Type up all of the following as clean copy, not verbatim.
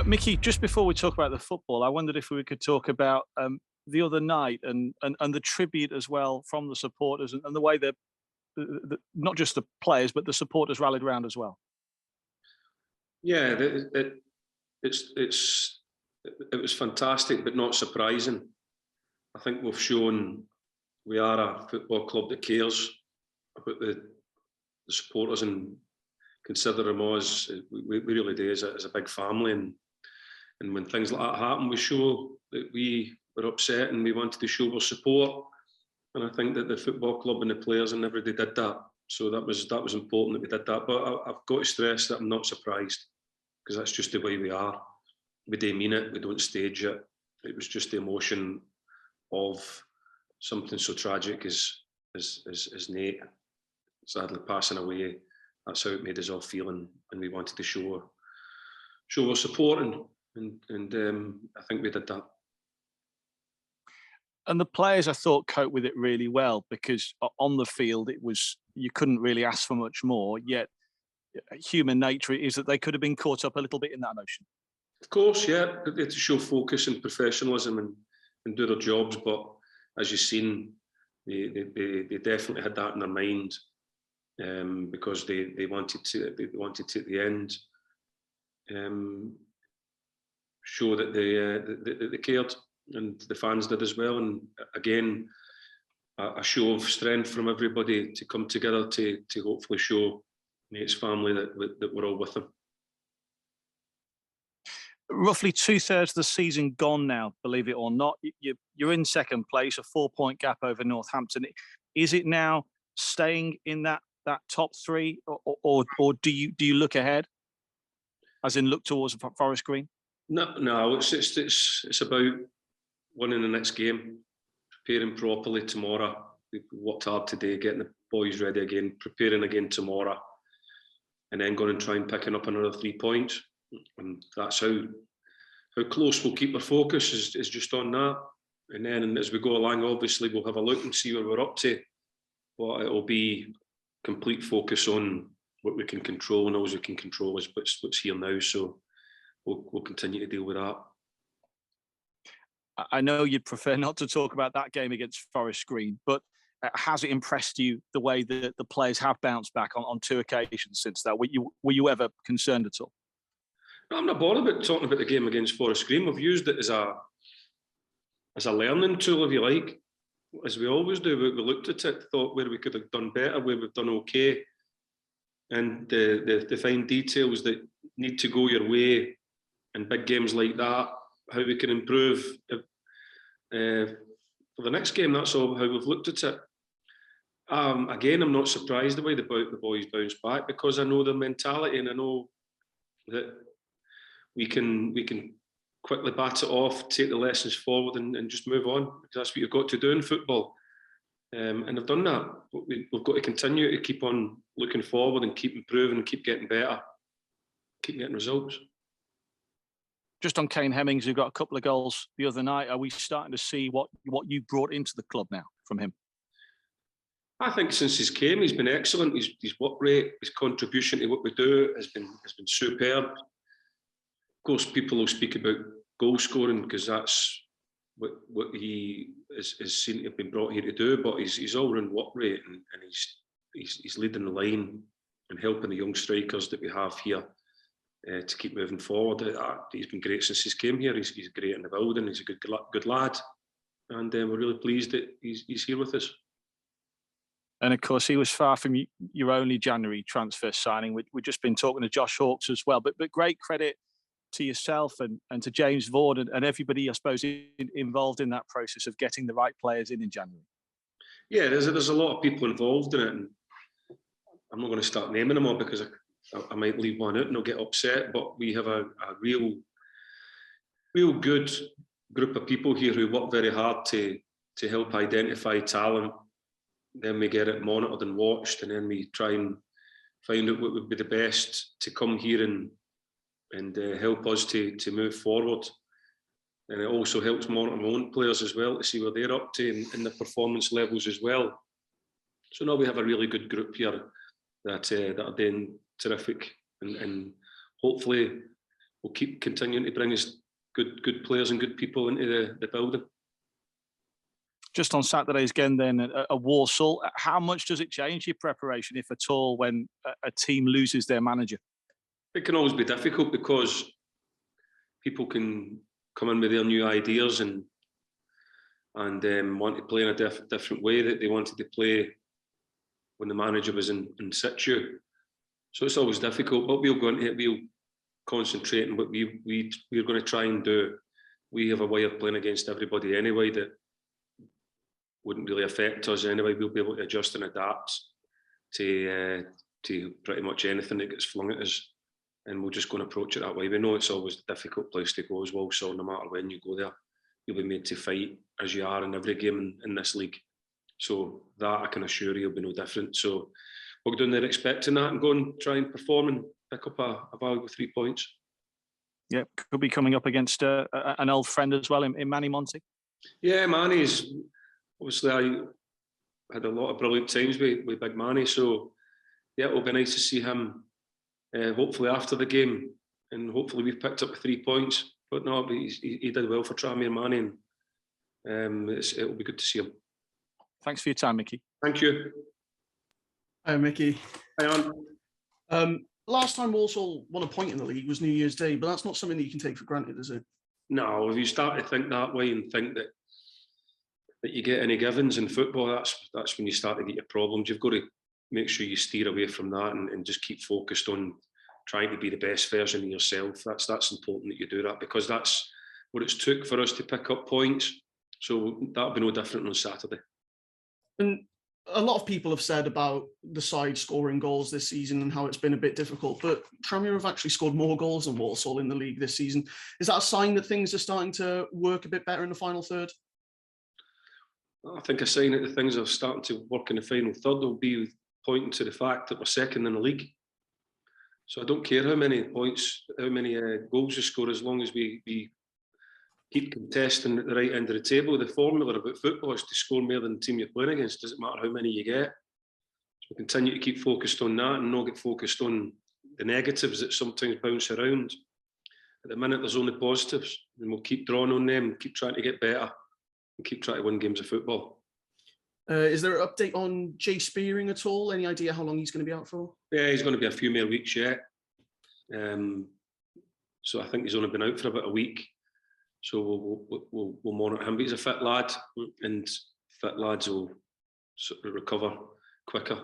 Micky, just before we talk about the football, I wondered if we could talk about the other night and the tribute as well from the supporters and the way that not just the players but the supporters rallied round as well. Yeah, it was fantastic, but not surprising. I think we've shown we are a football club that cares about the supporters and consider them as we really do as a big family. And when things like that happen, we show that we were upset and we wanted to show our support. And I think that the football club and the players and everybody did that. So that was important that we did that. But I've got to stress that I'm not surprised, because that's just the way we are. We don't mean it. We don't stage it. It was just the emotion of something so tragic as Nate sadly passing away. That's how it made us all feel, and we wanted to show our support, and I think we did that. And the players, I thought, coped with it really well, because on the field you couldn't really ask for much more. Yet human nature is that they could have been caught up a little bit in that emotion. Of course, yeah, they had to show focus and professionalism and do their jobs. But as you've seen, they definitely had that in their mind, because they wanted to at the end show that they cared, and the fans did as well. And again, a show of strength from everybody to come together to hopefully show Nate's family that we're all with them. Roughly 2/3 of the season gone now, believe it or not. You're in second place, a 4-point gap over Northampton. Is it now staying in that top three, or do you look ahead, as in look towards Forest Green? No, it's about winning the next game, preparing properly tomorrow. We've worked hard today, getting the boys ready again, preparing again tomorrow, and then going and try and picking up another 3 points. And that's how close we'll keep our focus is just on that. And then as we go along, obviously we'll have a look and see where we're up to, but it'll be complete focus on what we can control, and all we can control is what's here now. So we'll continue to deal with that. I know you'd prefer not to talk about that game against Forest Green, but has it impressed you the way that the players have bounced back on 2 occasions since that? Were you ever concerned at all? No, I'm not bothered about talking about the game against Forest Green. We've used it as a learning tool, if you like, as we always do. We looked at it, thought where we could have done better, where we've done okay, and the fine details that need to go your way in big games like that, how we can improve for the next game. That's all how we've looked at it. Again, I'm not surprised the way the boys bounce back, because I know their mentality, and I know that we can quickly bat it off, take the lessons forward, and just move on, because that's what you've got to do in football. And they've done that. But we've got to continue to keep on looking forward and keep improving and keep getting better, keep getting results. Just on Kane Hemmings, who got a couple of goals the other night, are we starting to see what you brought into the club now from him? I think since he's came, he's been excellent. His work rate, his contribution to what we do has been superb. Of course, people will speak about goal scoring, because that's what he is seen to have been brought here to do. But his all-round work rate, and he's leading the line and helping the young strikers that we have here to keep moving forward. He's been great since he's came here. He's great in the building. He's a good lad, and we're really pleased that he's here with us. And of course, he was far from your only January transfer signing. We've just been talking to Josh Hawkes as well, but great credit to yourself and to James Vaughan and everybody, I suppose, involved in that process of getting the right players in January. Yeah, there's a lot of people involved in it, and I'm not going to start naming them all, because I might leave one out and they'll get upset. But we have a real good group of people here who work very hard to help identify talent. Then we get it monitored and watched, and then we try and find out what would be the best to come here and help us to move forward. And it also helps monitor my own players as well, to see where they're up to in the performance levels as well. So now we have a really good group here that are doing terrific, and hopefully we'll keep continuing to bring us good players and good people into the building. Just on Saturday's game then at Walsall, how much does it change your preparation, if at all, when a team loses their manager? It can always be difficult because people can come in with their new ideas and want to play in a different way that they wanted to play when the manager was in situ. So it's always difficult, but we'll go into it, we'll concentrate on what we're going to try and do. We have a way of playing against everybody anyway that wouldn't really affect us anyway. We'll be able to adjust and adapt to pretty much anything that gets flung at us, and we're just going to approach it that way. We know it's always a difficult place to go as well, so no matter when you go there, you'll be made to fight as you are in every game in this league. So that I can assure you will be no different. So we're doing there expecting that and go and try and perform and pick up a valuable 3 points. Yeah, could be coming up against an old friend as well in Manny Monty. Yeah, Manny's obviously, I had a lot of brilliant times with Big Manny. So yeah, it'll be nice to see him hopefully after the game, and hopefully we've picked up the 3 points. But no, he did well for Tranmere, Manny, and it'll be good to see him. Thanks for your time, Micky. Thank you. Hi, Micky. Hi, Anne. Last time Walsall won a point in the league was New Year's Day, but that's not something that you can take for granted, is it? No, if you start to think that way and think that you get any givens in football, that's when you start to get your problems. You've got to make sure you steer away from that and just keep focused on trying to be the best version of yourself. That's important that you do that, because that's what it's took for us to pick up points. So that'll be no different on Saturday. And a lot of people have said about the side scoring goals this season and how it's been a bit difficult, but Tranmere have actually scored more goals than Walsall in the league this season. Is that a sign that things are starting to work a bit better in the final third? I think a sign that the things are starting to work in the final third will be pointing to the fact that we're second in the league. So I don't care how many points, how many goals you score, as long as we keep contesting at the right end of the table. The formula about football is to score more than the team you're playing against. Doesn't matter how many you get. So we continue to keep focused on that and not get focused on the negatives that sometimes bounce around. At the minute, there's only positives, and we'll keep drawing on them, keep trying to get better, and keep trying to win games of football. Is there an update on Jay Spearing at all? Any idea how long he's going to be out for? Yeah, he's going to be a few more weeks yet. So I think he's only been out for about a week. So we'll monitor him. But he's a fit lad, and fit lads will sort of recover quicker.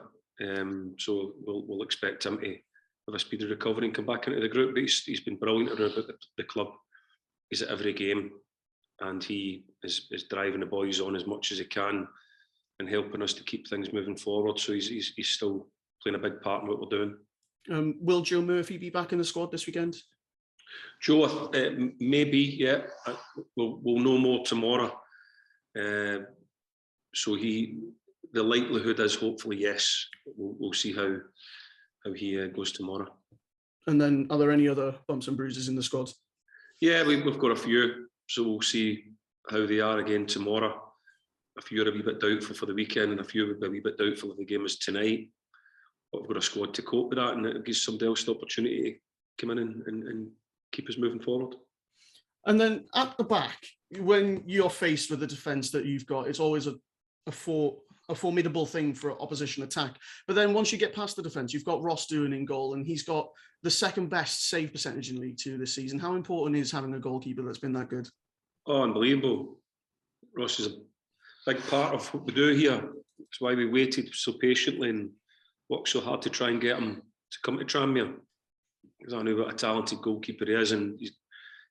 So we'll expect him to have a speedy recovery and come back into the group. But he's been brilliant about the club. He's at every game, and he is driving the boys on as much as he can and helping us to keep things moving forward. So he's still playing a big part in what we're doing. Will Joe Murphy be back in the squad this weekend? Joe, maybe, yeah. We'll know more tomorrow. So the likelihood is hopefully yes. We'll see how he goes tomorrow. And then, are there any other bumps and bruises in the squad? Yeah, we've got a few. So we'll see how they are again tomorrow. A few are a wee bit doubtful for the weekend, and a few will be a wee bit doubtful if the game is tonight. But we've got a squad to cope with that, and it gives somebody else the opportunity to come in and keep us moving forward. And then at the back, when you're faced with the defence that you've got, it's always a formidable thing for opposition attack. But then once you get past the defence, you've got Ross Doohan in goal, and he's got the second best save percentage in League Two this season. How important is having a goalkeeper that's been that good? Oh, unbelievable. Ross is a big part of what we do here. It's why we waited so patiently and worked so hard to try and get him to come to Tranmere. Because I knew what a talented goalkeeper he is, and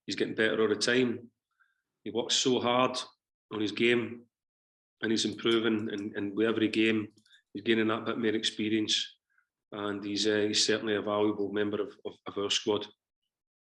he's getting better all the time. He works so hard on his game, and he's improving, and with every game he's gaining that bit more experience, and he's certainly a valuable member of our squad.